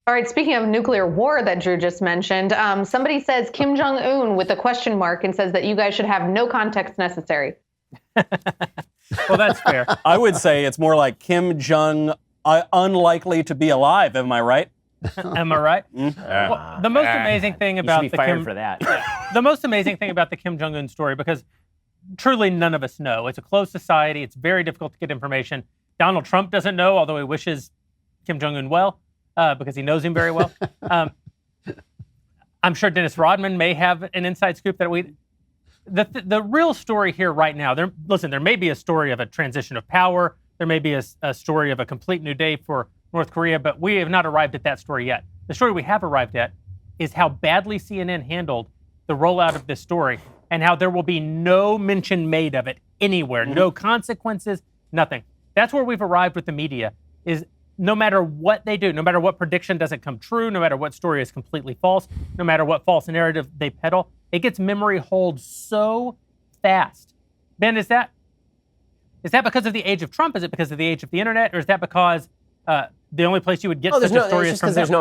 All right, speaking of nuclear war that Drew just mentioned, somebody says Kim Jong Un with a question mark and says that you guys should have no context necessary. Well, that's fair. I would say it's more like Kim Jong unlikely to be alive. Am I right? Am I right? Well, the most amazing thing about you should be fired for that. The most amazing thing about the Kim Jong Un story, because truly none of us know. It's a closed society. It's very difficult to get information. Donald Trump doesn't know, although he wishes Kim Jong Un well, because he knows him very well. I'm sure Dennis Rodman may have an inside scoop that we. The real story here right now. There may be a story of a transition of power. There may be a story of a complete new day for North Korea, but we have not arrived at that story yet. The story we have arrived at is how badly CNN handled the rollout of this story and how there will be no mention made of it anywhere, no consequences, nothing. That's where we've arrived with the media, is no matter what they do, no matter what prediction doesn't come true, no matter what story is completely false, no matter what false narrative they peddle, it gets memory hold so fast. Ben, is that because of the age of Trump? Is it because of the age of the internet? Or is that because the only place you would get such a story is from there's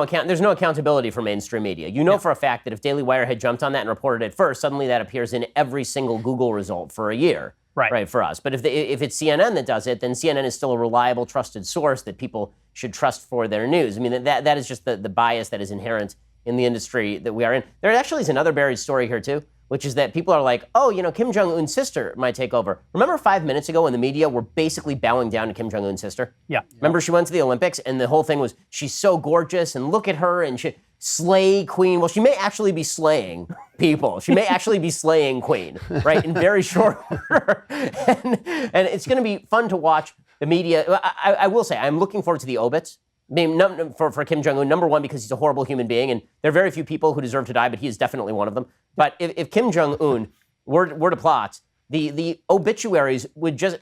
no accountability for mainstream media. You know for a fact that if Daily Wire had jumped on that and reported it first, suddenly that appears in every single Google result for a year. Right, for us. But if it's CNN that does it, then CNN is still a reliable, trusted source that people should trust for their news. I mean, that is just the bias that is inherent in the industry that we are in. There actually is another buried story here, too, which is that people are like, oh, Kim Jong Un's sister might take over. Remember 5 minutes ago when the media were basically bowing down to Kim Jong Un's sister? Yeah. Remember she went to the Olympics and the whole thing was, she's so gorgeous and look at her and she slay queen. Well, she may actually be slaying people. She may actually be slaying queen, right, in very short order. and it's going to be fun to watch the media. I will say, I'm looking forward to the obits. I mean, for Kim Jong Un, number one, because he's a horrible human being, and there are very few people who deserve to die, but he is definitely one of them. But if Kim Jong Un were to plot, the obituaries would just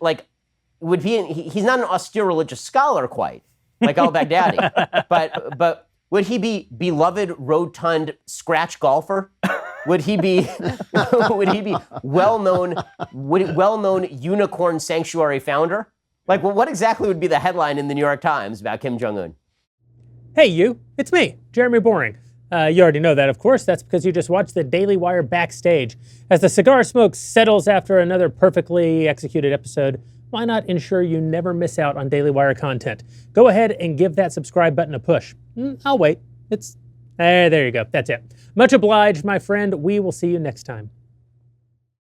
would be. He's not an austere religious scholar quite like al-Baghdadi, but would he be beloved rotund scratch golfer? Would he be well-known unicorn sanctuary founder? What exactly would be the headline in the New York Times about Kim Jong Un? Hey, you. It's me, Jeremy Boring. You already know that, of course. That's because you just watched the Daily Wire backstage. As the cigar smoke settles after another perfectly executed episode, why not ensure you never miss out on Daily Wire content? Go ahead and give that subscribe button a push. I'll wait. There you go. That's it. Much obliged, my friend. We will see you next time.